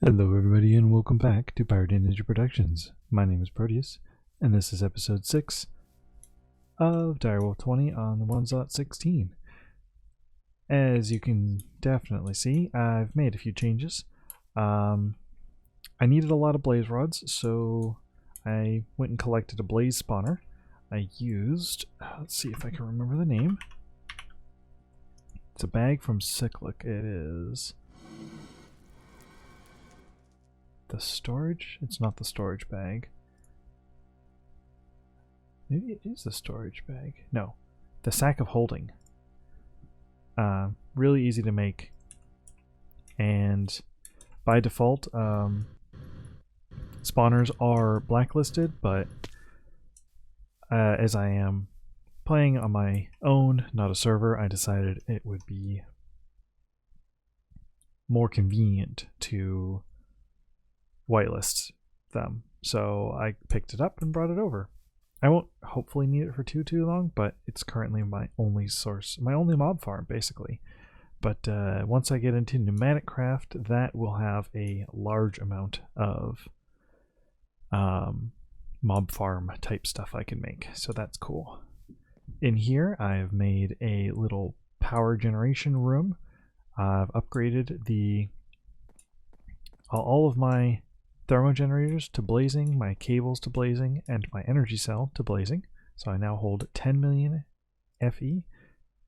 Hello everybody and welcome back to Pirate Ninja Productions. My name is Proteus and this is episode 6 of DireWolf20 on the 1.16. As you can definitely see, I've made a few changes. I needed a lot of blaze rods, so I went and collected a blaze spawner. I used, let's see if I can remember the name. It's a bag from Cyclic. It is the storage? It's not the storage bag. Maybe it is the storage bag. No, the sack of holding. Really easy to make. And by default, spawners are blacklisted, but as I am playing on my own, not a server, I decided it would be more convenient to whitelist them. So I picked it up and brought it over. I won't hopefully need it for too long, but it's currently my only source, my only mob farm basically. But once I get into pneumatic craft, that will have a large amount of mob farm type stuff I can make, so that's cool. In here I've made a little power generation room. I've upgraded all of my thermo generators to blazing, my cables to blazing, and my energy cell to blazing. So I now hold 10 million FE,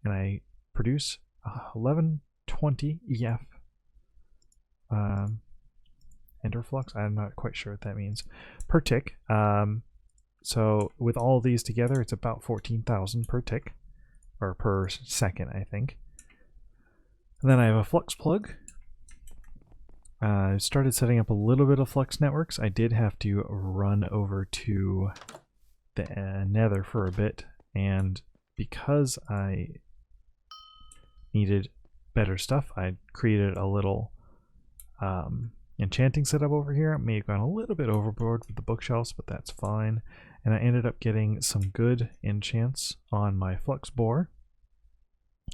and I produce 1120 EF enderflux. I'm not quite sure what that means per tick. So with all of these together, it's about 14,000 per tick, or per second, I think. And then I have a flux plug. I started setting up a little bit of flux networks. I did have to run over to the nether for a bit, and because I needed better stuff, I created a little enchanting setup over here. I may have gone a little bit overboard with the bookshelves, but that's fine. And I ended up getting some good enchants on my flux bore.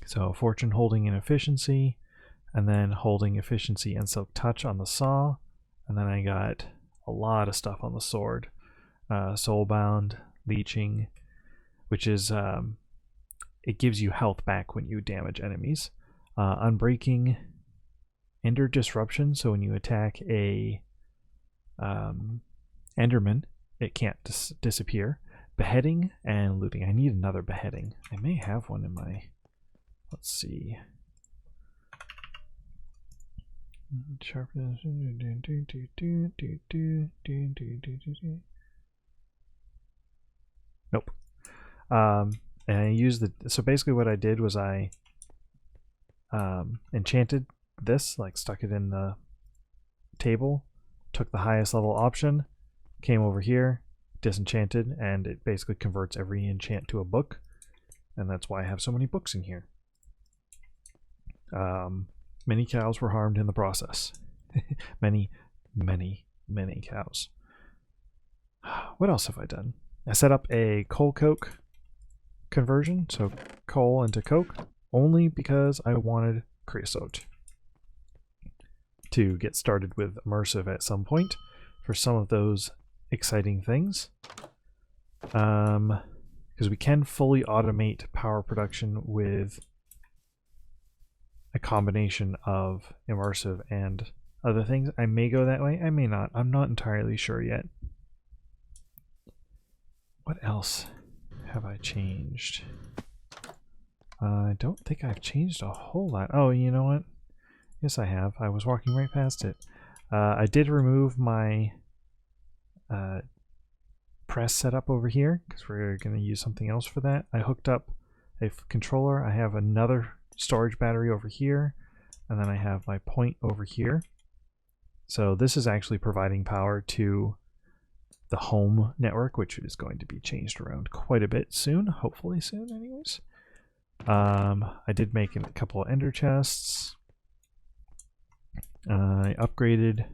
So fortune holding and efficiency, and then holding efficiency and silk touch on the saw, and then I got a lot of stuff on the sword. Soulbound, leeching, which is it gives you health back when you damage enemies. Unbreaking, ender disruption, so when you attack a enderman, it can't disappear. Beheading and looting. I need another beheading. I may have one in my, let's see. Sharpness. Nope. And I used so basically what I did was I enchanted this, like stuck it in the table, took the highest level option, came over here, disenchanted, and it basically converts every enchant to a book, and that's why I have so many books in here. Many cows were harmed in the process. many cows. What else have I done? I set up a coal coke conversion, so coal into coke, only because I wanted creosote to get started with immersive at some point for some of those exciting things. Because we can fully automate power production with a combination of immersive and other things. I may go that way, I may not. I'm not entirely sure yet. What else have I changed? I don't think I've changed a whole lot. Oh, you know what? Yes, I have. I was walking right past it. I did remove my press setup over here because we're going to use something else for that. I hooked up a controller. I have another storage battery over here, and then I have my point over here. So this is actually providing power to the home network, which is going to be changed around quite a bit soon, hopefully soon anyways. I did make a couple of ender chests. I upgraded a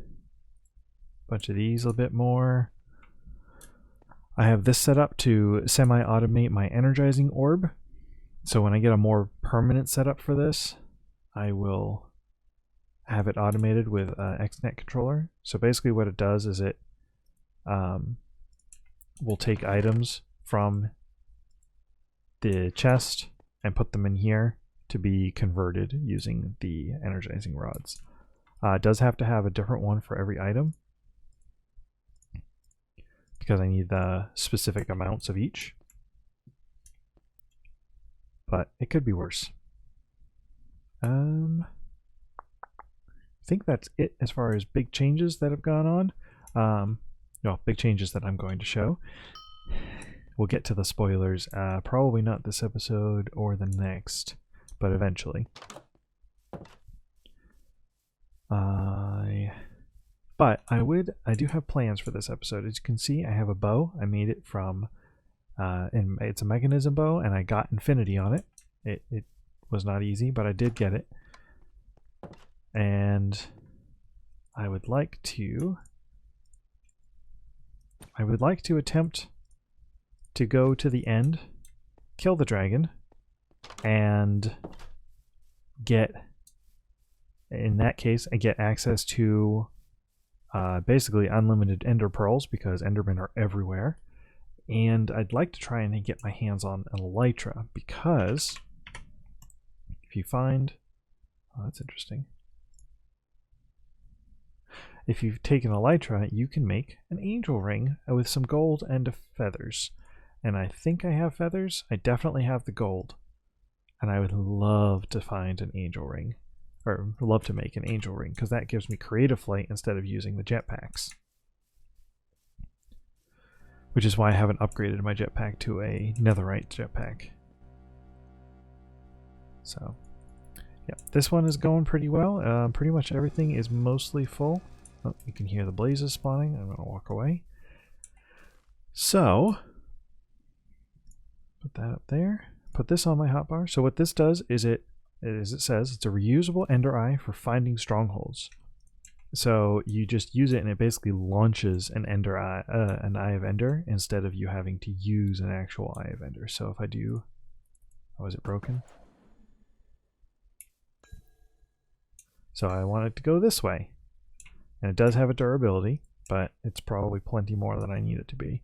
bunch of these a bit more. I have this set up to semi-automate my energizing orb. So when I get a more permanent setup for this, I will have it automated with XNet controller. So basically what it does is it will take items from the chest and put them in here to be converted using the energizing rods. It does have to have a different one for every item because I need the specific amounts of each. But it could be worse. I think that's it as far as big changes that have gone on. No, big changes that I'm going to show. We'll get to the spoilers, probably not this episode or the next, but eventually. But I do have plans for this episode. As you can see, I have a bow. I made it from, and it's a mechanism bow, and I got infinity on it. It was not easy, but I did get it. And I would like to attempt to go to the end, kill the dragon, and get, in that case, I get access to basically unlimited ender pearls because endermen are everywhere. And I'd like to try and get my hands on an elytra because if you find, oh, that's interesting. If you've taken elytra, you can make an angel ring with some gold and feathers. And I think I have feathers. I definitely have the gold. And I would love to find an angel ring. Or love to make an angel ring, because that gives me creative flight instead of using the jetpacks. Which is why I haven't upgraded my jetpack to a netherite jetpack. So, yeah, this one is going pretty well. Pretty much everything is mostly full. Oh, you can hear the blazes spawning. I'm going to walk away. So, put that up there. Put this on my hotbar. So what this does is as it says, it's a reusable ender eye for finding strongholds. So you just use it and it basically launches an ender eye, an eye of ender, instead of you having to use an actual eye of ender. So if I do, oh, is it broken? So I want it to go this way. And it does have a durability, but it's probably plenty more than I need it to be.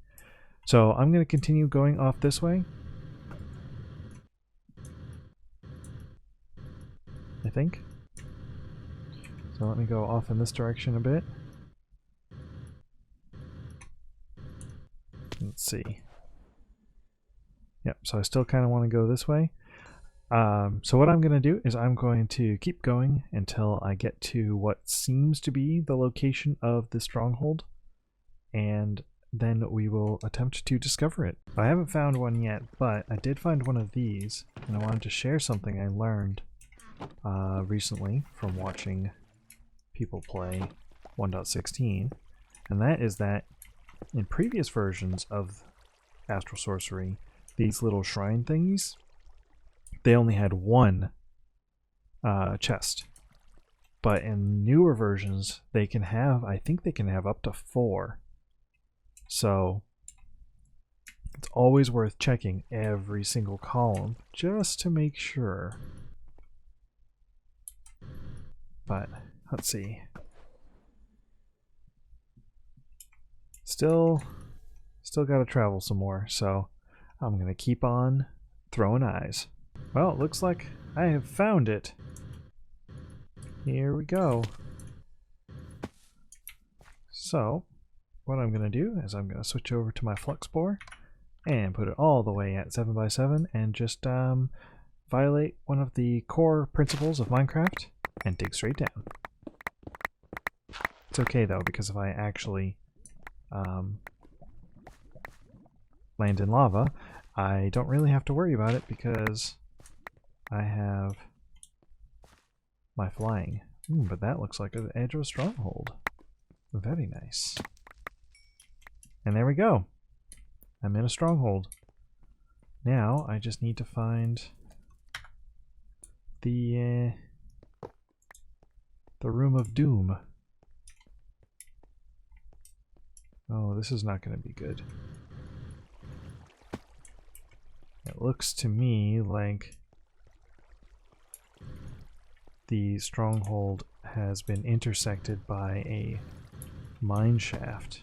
So I'm going to continue going off this way. I think. So let me go off in this direction a bit. Let's see. Yep, so I still kind of want to go this way. So what I'm going to do is I'm going to keep going until I get to what seems to be the location of the stronghold, and then we will attempt to discover it. I haven't found one yet, but I did find one of these, and I wanted to share something I learned recently from watching people play 1.16, and that is that in previous versions of Astral Sorcery, these little shrine thingies, they only had one chest. But in newer versions, they can have, I think they can have up to 4. So it's always worth checking every single column just to make sure. But let's see. Still got to travel some more, so I'm going to keep on throwing eyes. Well, it looks like I have found it. Here we go. So, what I'm going to do is I'm going to switch over to my flux bore and put it all the way at 7x7 and just violate one of the core principles of Minecraft and dig straight down. It's okay though, because if I actually land in lava, I don't really have to worry about it because I have my flying. But that looks like the edge of a stronghold. Very nice. And there we go. I'm in a stronghold. Now I just need to find the Room of Doom. Oh, this is not going to be good. It looks to me like the stronghold has been intersected by a mine shaft,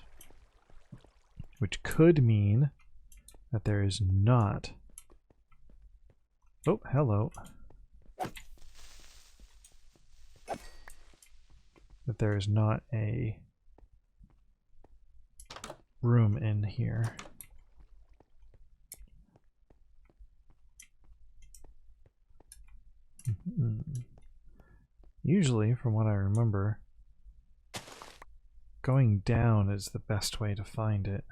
which could mean that there is not... Oh, hello. That there is not a room in here. Usually, from what I remember, going down is the best way to find it.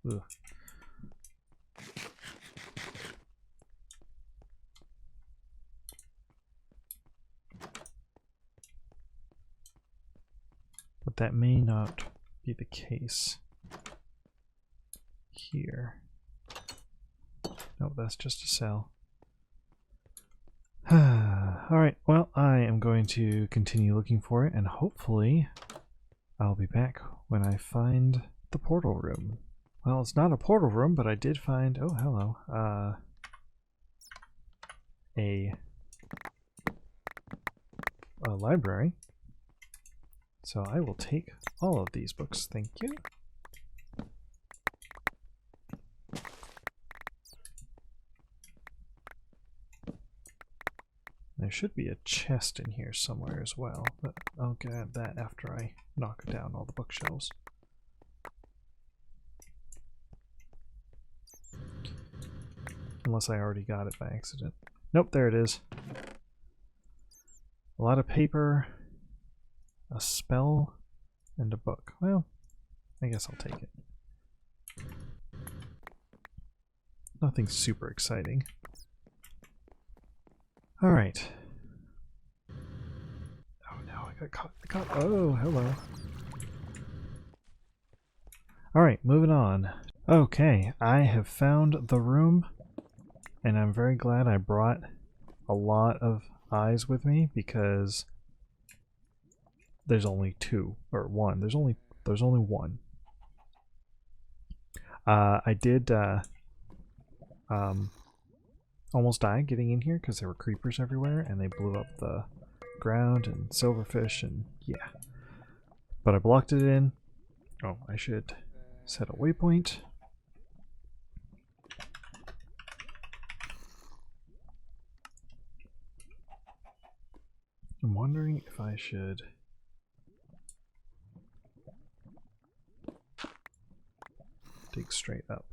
Ugh. But that may not be the case here. No, that's just a cell. Alright, well, I am going to continue looking for it, and hopefully I'll be back when I find the portal room. Well, it's not a portal room, but I did find... Oh, hello. A library. So I will take all of these books, thank you. There should be a chest in here somewhere as well, but I'll grab that after I knock down all the bookshelves. Unless I already got it by accident. Nope, there it is. A lot of paper, a spell, and a book. Well, I guess I'll take it. Nothing super exciting. Alright. Oh no, I got caught. Oh, hello. Alright, moving on. Okay, I have found the room, and I'm very glad I brought a lot of eyes with me, because there's only two, or one. There's only one. I did almost die getting in here because there were creepers everywhere and they blew up the ground and silverfish and yeah. But I blocked it in. Oh, I should set a waypoint. I'm wondering if I should dig straight up.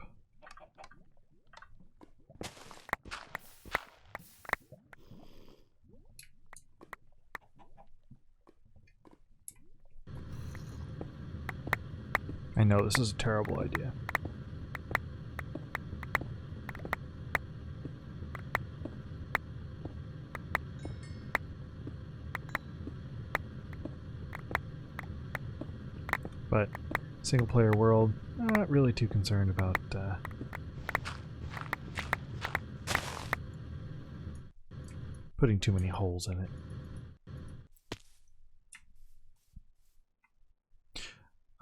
I know this is a terrible idea. But single player world, not really too concerned about putting too many holes in it.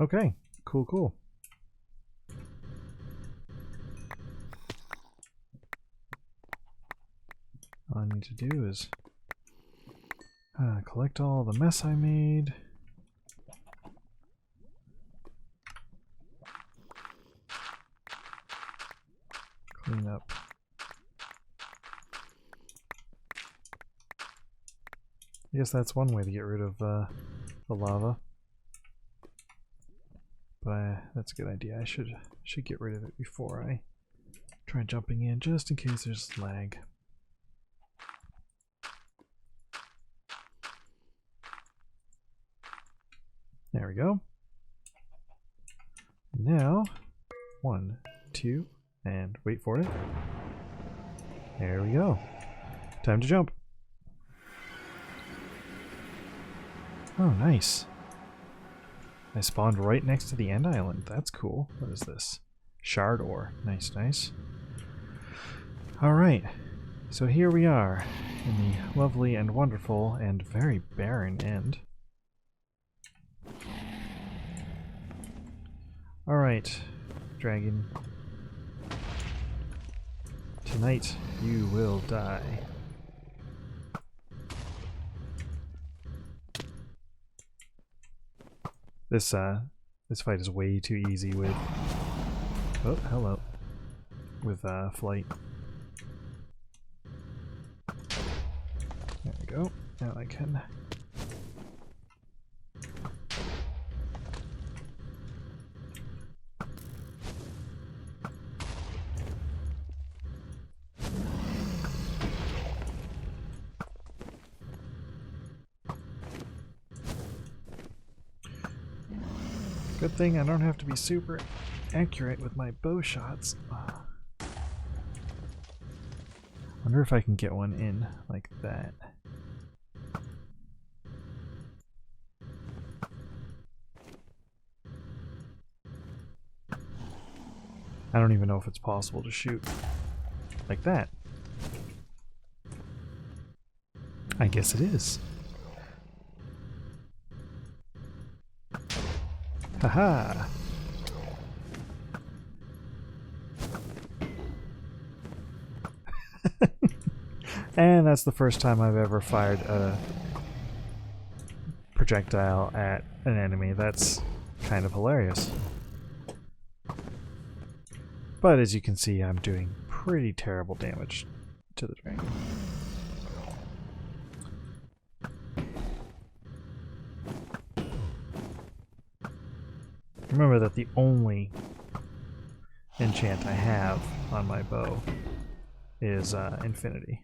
Okay, cool. All I need to do is collect all the mess I made. Clean up. I guess that's one way to get rid of the lava. But that's a good idea. I should get rid of it before I try jumping in, just in case there's lag. There we go. Now, 1, 2, and wait for it. There we go. Time to jump. Oh, nice. I spawned right next to the end island. That's cool. What is this? Shard ore. Nice, nice. Alright. So here we are in the lovely and wonderful and very barren end. Alright, dragon. Tonight you will die. This fight is way too easy with... Oh, hello. With flight. There we go. Now I can... Good thing I don't have to be super accurate with my bow shots. Wonder if I can get one in like that. I don't even know if it's possible to shoot like that. I guess it is. Haha! And that's the first time I've ever fired a projectile at an enemy. That's kind of hilarious. But as you can see, I'm doing pretty terrible damage to the dragon. Remember that the only enchant I have on my bow is infinity.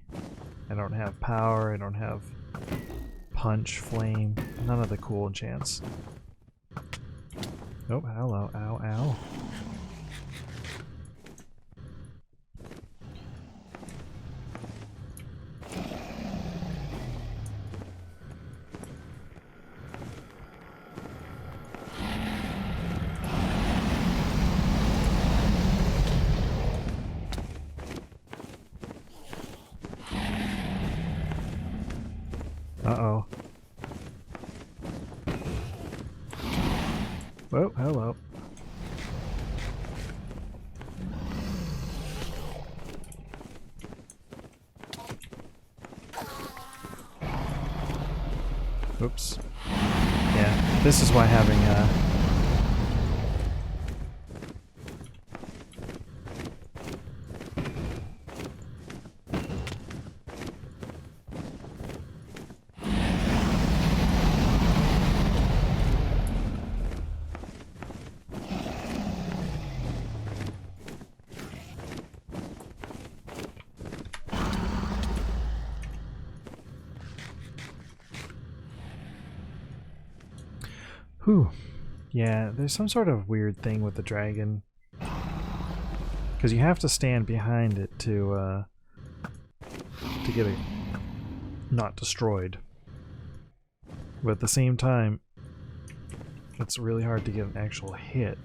I don't have power, I don't have punch, flame, none of the cool enchants. Oh, hello, ow, ow. Uh-oh. Whoa, hello. Oops. Yeah, this is why having Whew. Yeah, there's some sort of weird thing with the dragon. Because you have to stand behind it to get it not destroyed. But at the same time, it's really hard to get an actual hit.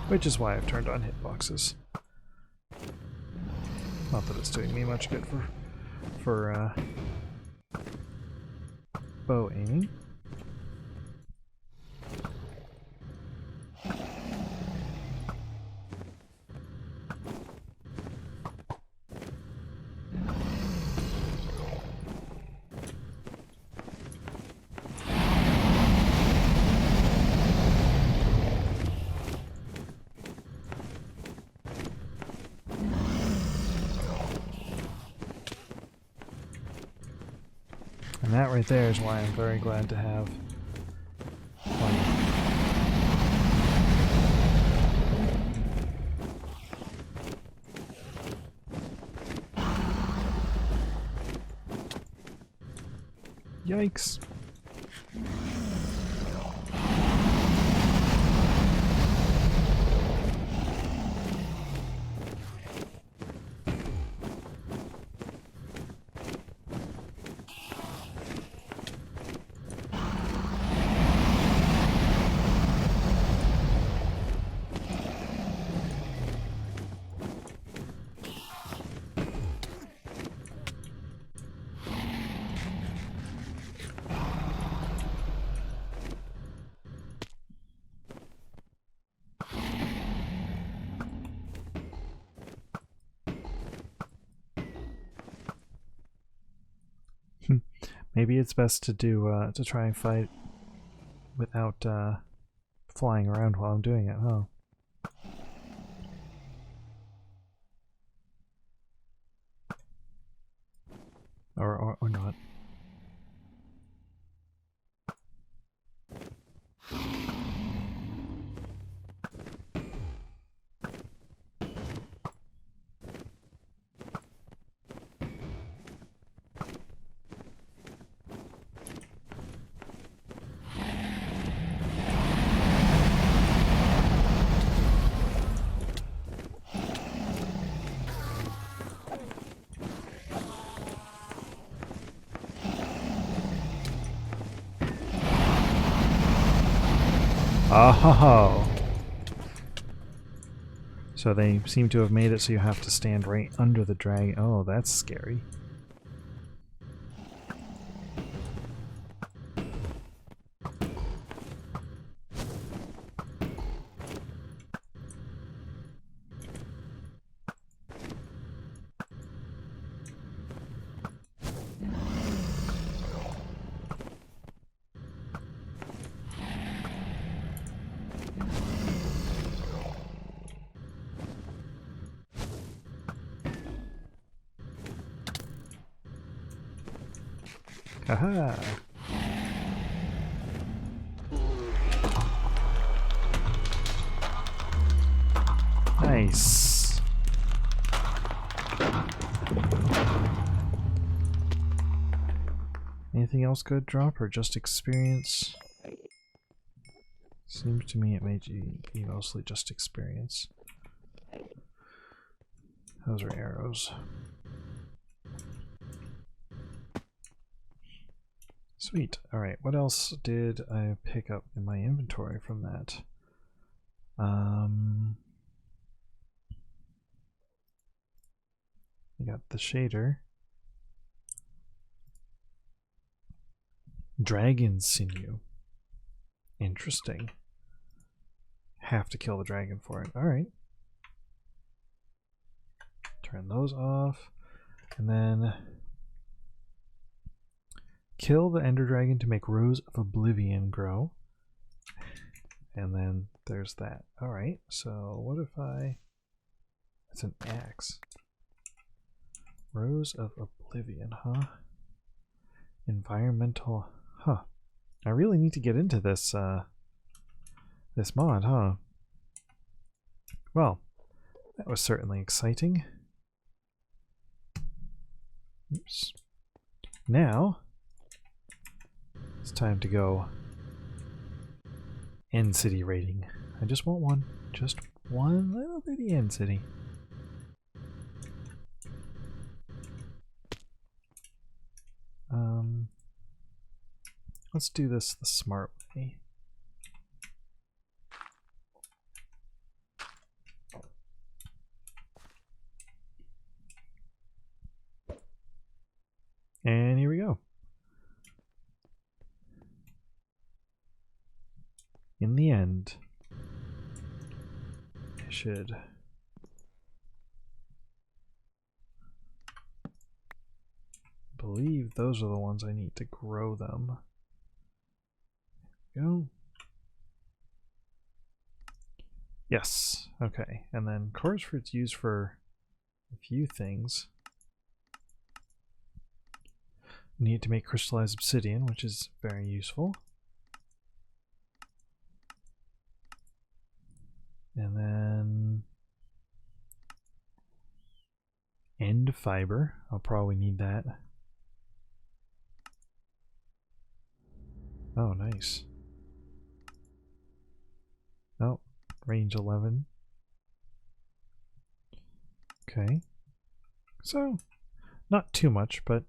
Which is why I've turned on hitboxes. Not that it's doing me much good for bow aiming. And that right there is why I'm very glad to have one. Yikes. Maybe it's best to do to try and fight without flying around while I'm doing it, huh? Or not. Oh, so they seem to have made it so you have to stand right under the dragon. Oh, that's scary. Aha! Nice. Anything else good drop or just experience? Seems to me it made you be mostly just experience. Those are arrows. Sweet. Alright, what else did I pick up in my inventory from that? I got the shader. Dragon sinew. Interesting. Have to kill the dragon for it. Alright. Turn those off. And then kill the ender dragon to make Rose of Oblivion grow. And then there's that. Alright, so what if I... It's an axe. Rose of Oblivion, huh? Environmental... Huh. I really need to get into this, this mod, huh? Well, that was certainly exciting. Oops. Now, it's time to go end city rating. I just want one. Just one little bitty end city. Let's do this the smart way. And here we go. In the end, I should believe those are the ones I need to grow them. There we go. Yes, okay. And then chorus fruit's used for a few things. Need to make crystallized obsidian, which is very useful. And then end fiber. I'll probably need that. Oh, nice. Oh, range 11. Okay. So, not too much, but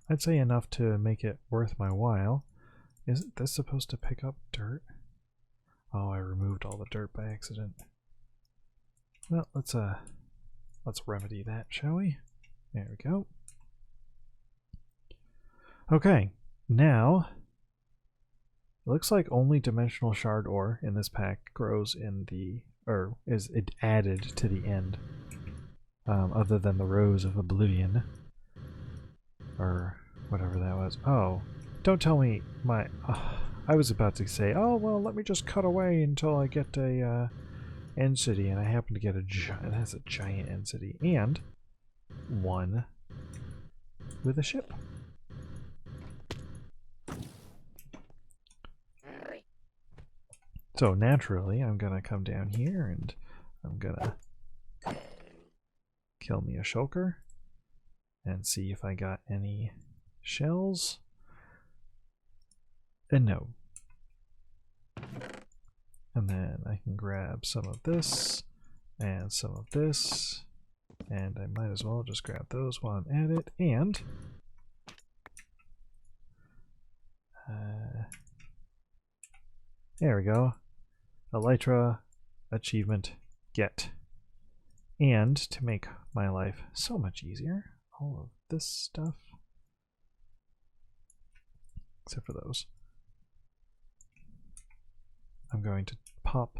I'd say enough to make it worth my while. Isn't this supposed to pick up dirt? Oh, I removed all the dirt by accident. Well, let's remedy that, shall we? There we go. Okay, now it looks like only dimensional shard ore in this pack grows in the, or is it added to the end, other than the Rose of Oblivion, or Whatever that was. Oh, don't tell me my... I was about to say, oh, well, let me just cut away until I get a end city, and I happen to get a giant... It has a giant end city, and one with a ship. So naturally, I'm gonna come down here, and I'm gonna kill me a shulker, and see if I got any shells. And no. And then I can grab some of this and some of this, and I might as well just grab those while I'm at it. And there we go. Elytra achievement get. And to make my life so much easier, all of this stuff, except for those, I'm going to pop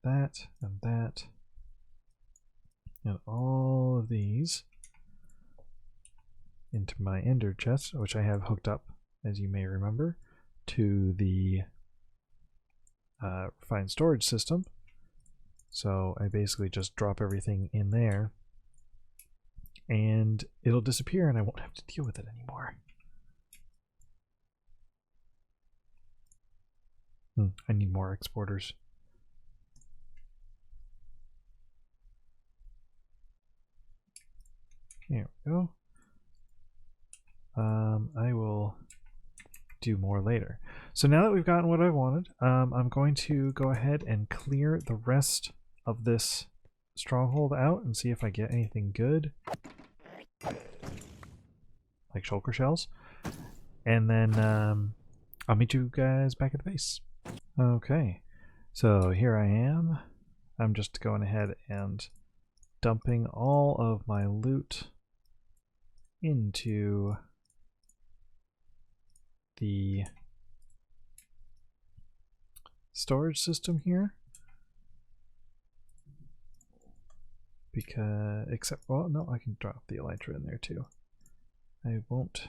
that and all of these into my ender chest, which I have hooked up, as you may remember, to the refined storage system. So I basically just drop everything in there and it'll disappear and I won't have to deal with it anymore. I need more exporters. There we go. I will do more later. So now that we've gotten what I wanted, I'm going to go ahead and clear the rest of this stronghold out and see if I get anything good, like shulker shells, and then I'll meet you guys back at the base. Okay, so here I am. I'm just going ahead and dumping all of my loot into the storage system here, because well, no, I can drop the elytra in there too. I won't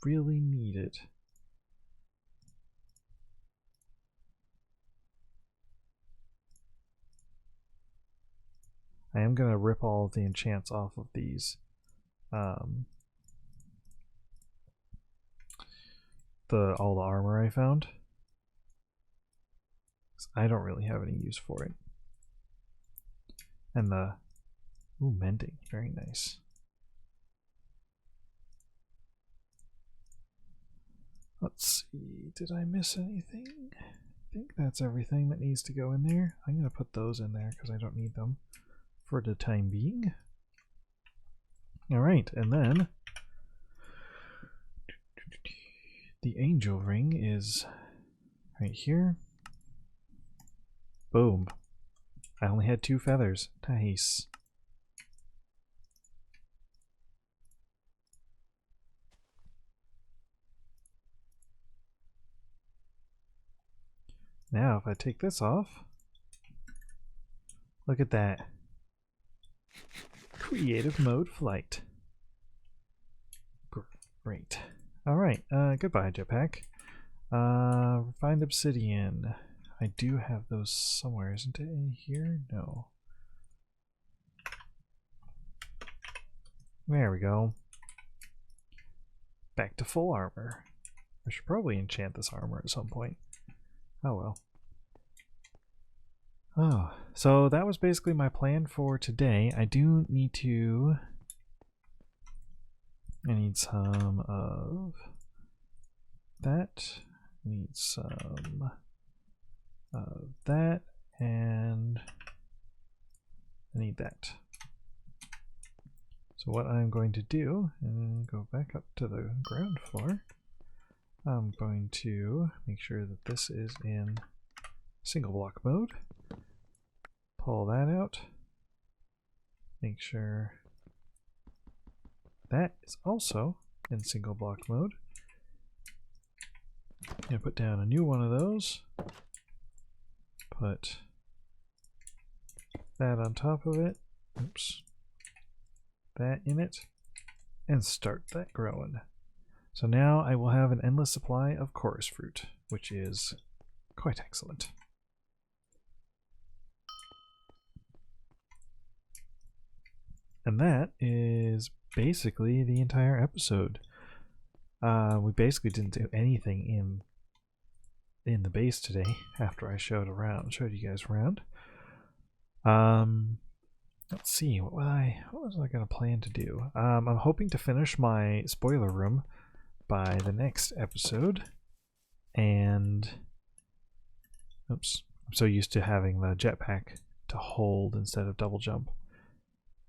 really need it. I am going to rip all of the enchants off of these all the armor I found. I don't really have any use for it. And the mending, very nice. Let's see, did I miss anything? I think that's everything that needs to go in there. I'm going to put those in there because I don't need them for the time being. Alright, and then the angel ring is right here. Boom. I only had 2 feathers. Nice. Now if I take this off, look at that. Creative mode flight. Great. Alright, goodbye jetpack. Refined obsidian. I do have those somewhere, isn't it in here? No. There we go. Back to full armor. I should probably enchant this armor at some point. Oh well. Oh, so that was basically my plan for today. I do need to... I need some of that. I need some of that, and I need that. So what I'm going to do, and go back up to the ground floor, I'm going to make sure that this is in single block mode. Pull that out. Make sure that is also in single block mode. And put down a new one of those. Put that on top of it. Oops. That in it. and start that growing. So now I will have an endless supply of chorus fruit, which is quite excellent. And that is basically the entire episode. We basically didn't do anything in the base today after I showed you guys around. Let's see, what was I gonna plan to do? I'm hoping to finish my spoiler room by the next episode. And oops, I'm so used to having the jetpack to hold instead of double jump.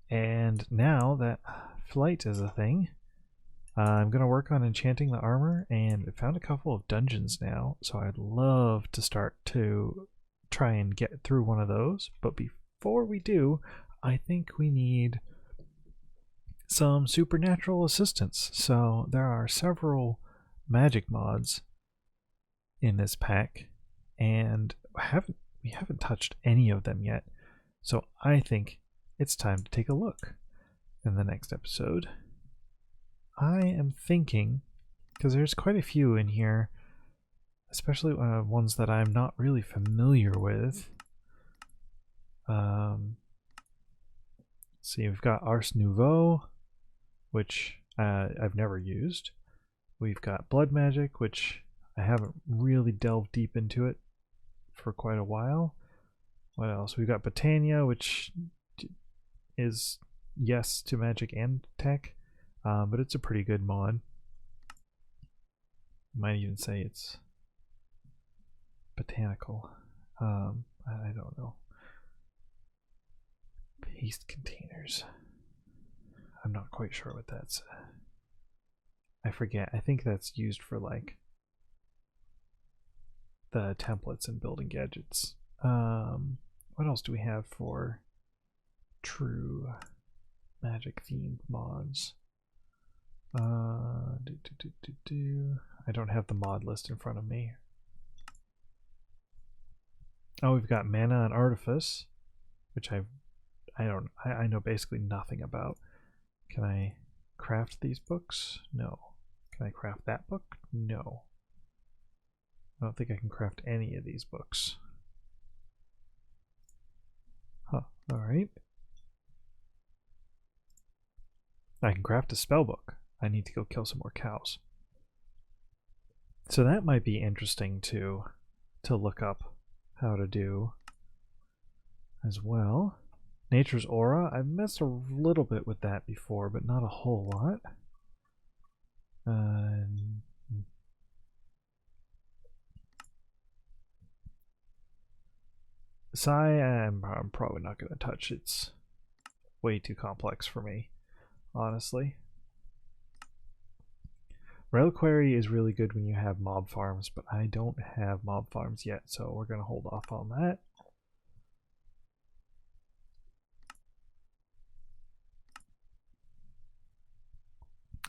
And now that flight is a thing, I'm going to work on enchanting the armor, and I found a couple of dungeons now, so I'd love to start to try and get through one of those. But before we do, I think we need some supernatural assistance. So there are several magic mods in this pack, and we haven't touched any of them yet. So I think it's time to take a look in the next episode. I am thinking, because there's quite a few in here, especially ones that I'm not really familiar with. See, we've got Ars Nouveau, which I've never used. We've got Blood Magic, which I haven't really delved deep into it for quite a while. What else? We've got Botania, which is yes to magic and tech, but it's a pretty good mod. Might even say it's botanical. I don't know. Paste containers. I'm not quite sure what that's. I forget. I think that's used for like the templates and building gadgets. What else do we have for true magic themed mods? I don't have the mod list in front of me. Oh, we've got Mana and Artifice, which I know basically nothing about. Can I craft these books? No. Can I craft that book? No. I don't think I can craft any of these books. Huh, alright. I can craft a spell book. I need to go kill some more cows. So that might be interesting to look up how to do as well. Nature's Aura. I've messed a little bit with that before, but not a whole lot. Psi, I'm probably not going to touch. It's way too complex for me, honestly. Reliquary is really good when you have mob farms, but I don't have mob farms yet, so we're going to hold off on that.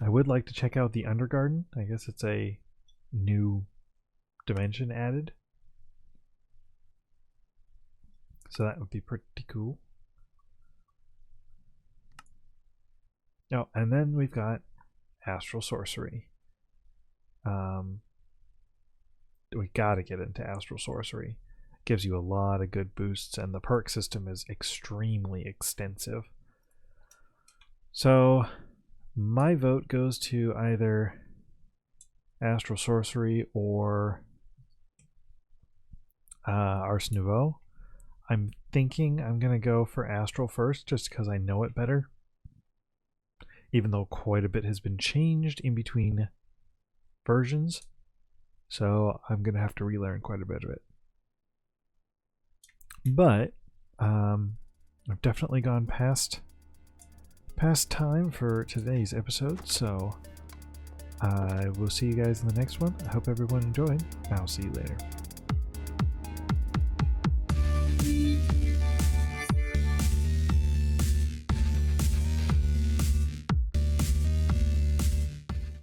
I would like to check out the Undergarden. I guess it's a new dimension added. So that would be pretty cool. Oh, and then we've got Astral Sorcery. We gotta get into Astral Sorcery. It gives you a lot of good boosts, and the perk system is extremely extensive. So my vote goes to either Astral Sorcery or Ars Nouveau. I'm thinking I'm gonna go for Astral first, just because I know it better. Even though quite a bit has been changed in between versions, so I'm gonna have to relearn quite a bit of it. But I've definitely gone past time for today's episode, so I will see you guys in the next one. I hope everyone enjoyed. I'll see you later.